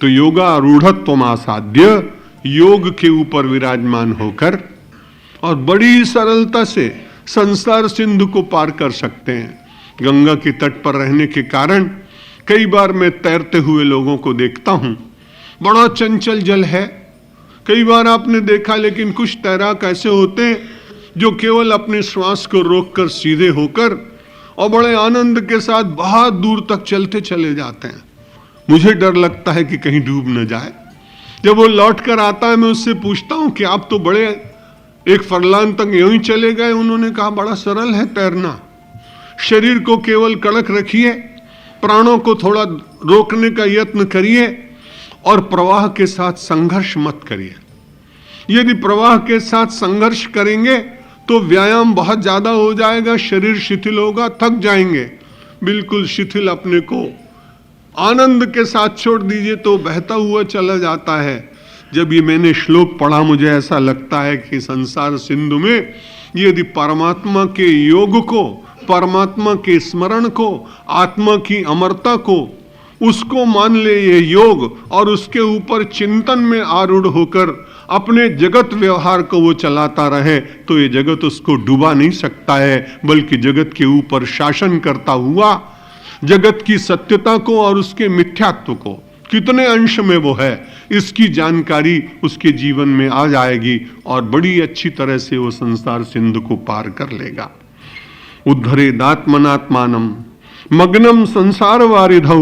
तो योगा रूढ़त्वम आसाध्य, योग के ऊपर विराजमान होकर और बड़ी सरलता से संसार सिंधु को पार कर सकते हैं। गंगा के तट पर रहने के कारण कई बार मैं तैरते हुए लोगों को देखता हूं, बड़ा चंचल जल है। कई बार आपने देखा, लेकिन कुछ तैराक ऐसे होते हैं जो केवल अपने श्वास को रोककर सीधे होकर और बड़े आनंद के साथ बहुत दूर तक चलते चले जाते हैं। मुझे डर लगता है कि कहीं डूब न जाए। जब वो लौट कर आता है, मैं उससे पूछता हूं कि आप तो बड़े एक फरलांग तक यूं ही चले गए। उन्होंने कहा, बड़ा सरल है तैरना, शरीर को केवल कड़क रखिए, प्राणों को थोड़ा रोकने का यत्न करिए और प्रवाह के साथ संघर्ष मत करिए। यदि प्रवाह के साथ संघर्ष करेंगे तो व्यायाम बहुत ज्यादा हो जाएगा, शरीर शिथिल होगा, थक जाएंगे। बिल्कुल शिथिल अपने को आनंद के साथ छोड़ दीजिए तो बहता हुआ चला जाता है। जब ये मैंने श्लोक पढ़ा, मुझे ऐसा लगता है कि संसार सिंधु में यदि परमात्मा के योग को, परमात्मा के स्मरण को, आत्मा की अमरता को, उसको मान ले ये योग और उसके ऊपर चिंतन में आरूढ़ होकर अपने जगत व्यवहार को वो चलाता रहे, तो ये जगत उसको डुबा नहीं सकता है, बल्कि जगत के ऊपर शासन करता हुआ जगत की सत्यता को और उसके मिथ्यात्व को, कितने अंश में वो है, इसकी जानकारी उसके जीवन में आ जाएगी और बड़ी अच्छी तरह से वो संसार सिंधु को पार कर लेगा। उद्धरेदात्मनात्मानम मग्नम संसार वारिधौ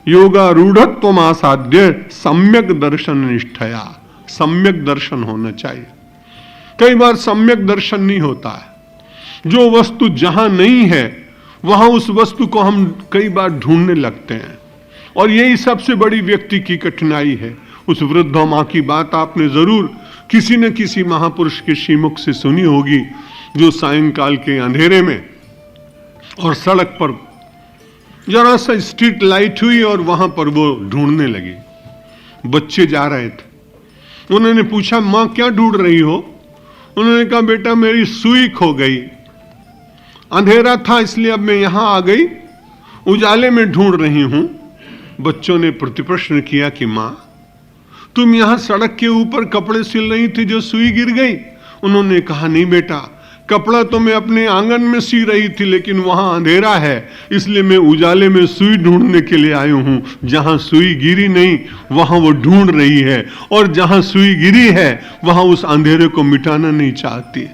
योगा रूढ़त्वम आसाध्य सम्यक दर्शन निष्ठया। सम्यक दर्शन होना चाहिए। कई बार सम्यक दर्शन नहीं होता है। जो वस्तु जहां नहीं है वहां उस वस्तु को हम कई बार ढूंढने लगते हैं, और यही सबसे बड़ी व्यक्ति की कठिनाई है। उस वृद्ध मां की बात आपने जरूर किसी न किसी महापुरुष के श्रीमुख से सुनी होगी, जो सायंकाल के अंधेरे में और सड़क पर जरा सा स्ट्रीट लाइट हुई और वहां पर वो ढूंढने लगी। बच्चे जा रहे थे। उन्होंने पूछा, मां क्या ढूंढ रही हो? उन्होंने कहा, बेटा मेरी सुई खो गई, अंधेरा था इसलिए अब मैं यहां आ गई, उजाले में ढूंढ रही हूं। बच्चों ने प्रतिप्रश्न किया कि मां तुम यहां सड़क के ऊपर कपड़े सिल रही थी जो सुई गिर गई? उन्होंने कहा, नहीं बेटा, कपड़ा तो मैं अपने आंगन में सी रही थी, लेकिन वहां अंधेरा है, इसलिए मैं उजाले में सुई ढूंढने के लिए आई हूं। जहां सुई गिरी नहीं वहां वो ढूंढ रही है, और जहां सुई गिरी है वहां उस अंधेरे को मिटाना नहीं चाहती।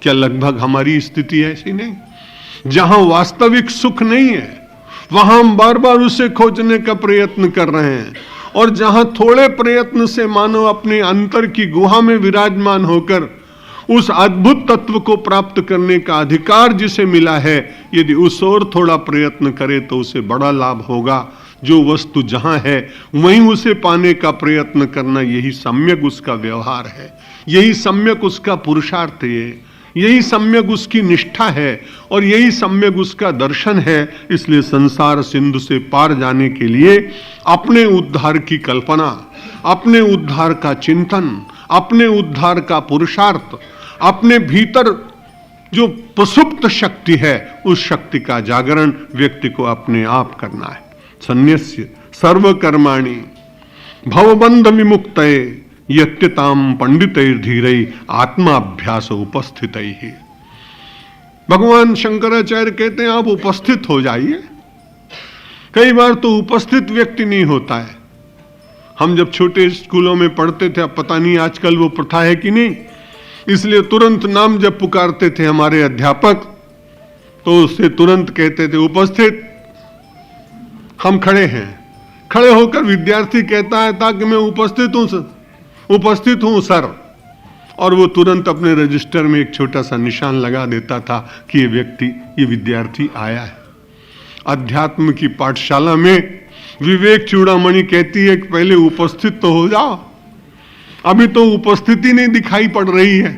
क्या लगभग हमारी स्थिति ऐसी नहीं? जहां वास्तविक सुख नहीं है वहां हम बार बार उसे खोजने का प्रयत्न कर रहे हैं, और जहां थोड़े प्रयत्न से मानव अपने अंतर की गुहा में विराजमान होकर उस अद्भुत तत्व को प्राप्त करने का अधिकार जिसे मिला है, यदि उस ओर थोड़ा प्रयत्न करे तो उसे बड़ा लाभ होगा। जो वस्तु जहां है वहीं उसे पाने का प्रयत्न करना, यही सम्यक उसका व्यवहार है, यही सम्यक उसका पुरुषार्थ है, यही सम्यक उसकी निष्ठा है, और यही सम्यक उसका दर्शन है। इसलिए संसार सिंधु से पार जाने के लिए अपने उद्धार की कल्पना, अपने उद्धार का चिंतन, अपने उद्धार का पुरुषार्थ, अपने भीतर जो प्रसुप्त शक्ति है उस शक्ति का जागरण व्यक्ति को अपने आप करना है। सन्यस्य सर्वकर्माणि भवबंध विमुक्तये यत्यताम पंडितैर्धीरै आत्माभ्यास उपस्थितैहि। भगवान शंकराचार्य कहते हैं आप उपस्थित हो जाइए। कई बार तो उपस्थित व्यक्ति नहीं होता है। हम जब छोटे स्कूलों में पढ़ते थे, अब पता नहीं आजकल वो प्रथा है कि नहीं, इसलिए तुरंत नाम जब पुकारते थे हमारे अध्यापक तो उससे तुरंत कहते थे उपस्थित। हम खड़े हैं, खड़े होकर विद्यार्थी कहता है ताकि मैं उपस्थित हूं सर, उपस्थित हूं सर, और वो तुरंत अपने रजिस्टर में एक छोटा सा निशान लगा देता था कि ये व्यक्ति, ये विद्यार्थी आया है। अध्यात्म की पाठशाला में विवेक चूड़ामणि कहती है कि पहले उपस्थित तो हो जाओ। अभी तो उपस्थिति नहीं दिखाई पड़ रही है।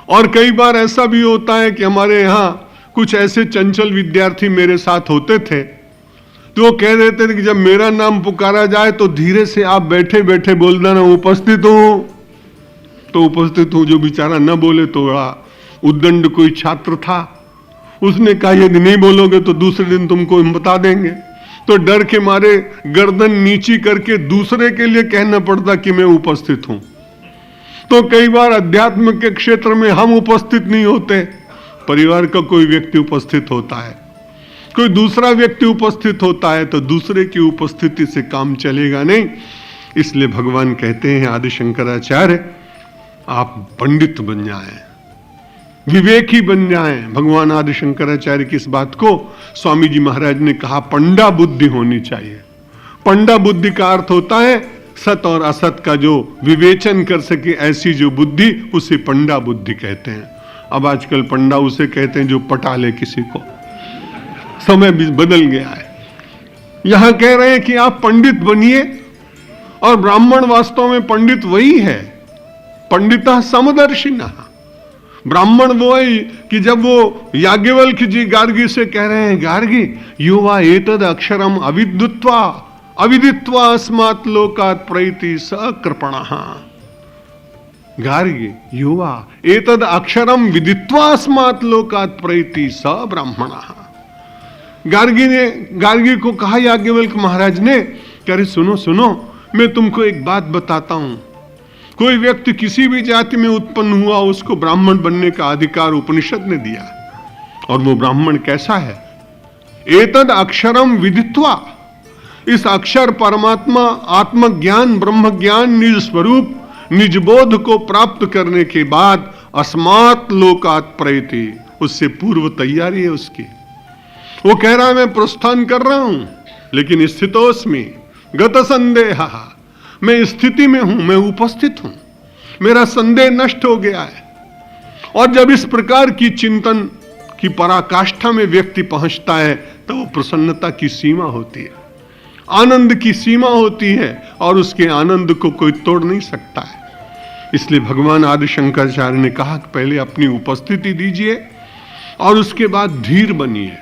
और कई बार ऐसा भी होता है कि हमारे यहाँ कुछ ऐसे चंचल विद्यार्थी मेरे साथ होते थे, तो वो कह देते थे कि जब मेरा नाम पुकारा जाए तो धीरे से आप बैठे बैठे बोल देना उपस्थित हूं। तो उपस्थित हूं जो बेचारा न बोले तो बड़ा उद्दंड कोई छात्र था, उसने कहा यदि नहीं बोलोगे तो दूसरे दिन तुमको हम बता देंगे। तो डर के मारे गर्दन नीची करके दूसरे के लिए कहना पड़ता कि मैं उपस्थित हूं। तो कई बार अध्यात्म के क्षेत्र में हम उपस्थित नहीं होते, परिवार का कोई व्यक्ति उपस्थित होता है, कोई दूसरा व्यक्ति उपस्थित होता है, तो दूसरे की उपस्थिति से काम चलेगा नहीं। इसलिए भगवान कहते हैं आदि शंकराचार्य, आप पंडित बन जाएं, विवेकी बन जाएं। भगवान आदि शंकराचार्य की इस बात को स्वामी जी महाराज ने कहा, पंडा बुद्धि होनी चाहिए। पंडा बुद्धि का अर्थ होता है सत और असत का जो विवेचन कर सके, ऐसी जो बुद्धि, उसे पंडा बुद्धि कहते हैं। अब आजकल पंडा उसे कहते हैं जो पटा ले किसी को, समय भी बदल गया है। यहां कह रहे हैं कि आप पंडित बनिए, और ब्राह्मण वास्तव में पंडित वही है, पंडिता समदर्शिना। ब्राह्मण वो है कि जब वो याज्ञवल्क्य जी गार्गी से कह रहे हैं, गार्गी युवा एतद अक्षरम अविद्युत्वा अविदित्वा अस्मात् लोकात् प्रैति सकृपणः। गार्गी युवा एतद अक्षरम विदित्वा अस्मात् लोकात् प्रैति स ब्राह्मणः। गार्गी को कहा याज्ञवल्क्य महाराज ने, कह रहे सुनो सुनो, मैं तुमको एक बात बताता हूं। कोई व्यक्ति किसी भी जाति में उत्पन्न हुआ, उसको ब्राह्मण बनने का अधिकार उपनिषद ने दिया। और वो ब्राह्मण कैसा है? एतद अक्षरम विदित्वा, इस अक्षर परमात्मा आत्मज्ञान ब्रह्म ज्ञान निज स्वरूप निज बोध को प्राप्त करने के बाद अस्मात् लोकात् प्रैति, उससे पूर्व तैयारी है उसकी। वो कह रहा है मैं प्रस्थान कर रहा हूं, लेकिन स्थितोस्मि गत संदेह, मैं स्थिति में हूं, मैं उपस्थित हूं, मेरा संदेह नष्ट हो गया है। और जब इस प्रकार की चिंतन की पराकाष्ठा में व्यक्ति पहुंचता है, तो वो प्रसन्नता की सीमा होती है, आनंद की सीमा होती है, और उसके आनंद को कोई तोड़ नहीं सकता है। इसलिए भगवान आदि शंकराचार्य ने कहा कि पहले अपनी उपस्थिति दीजिए और उसके बाद धीर बनिए।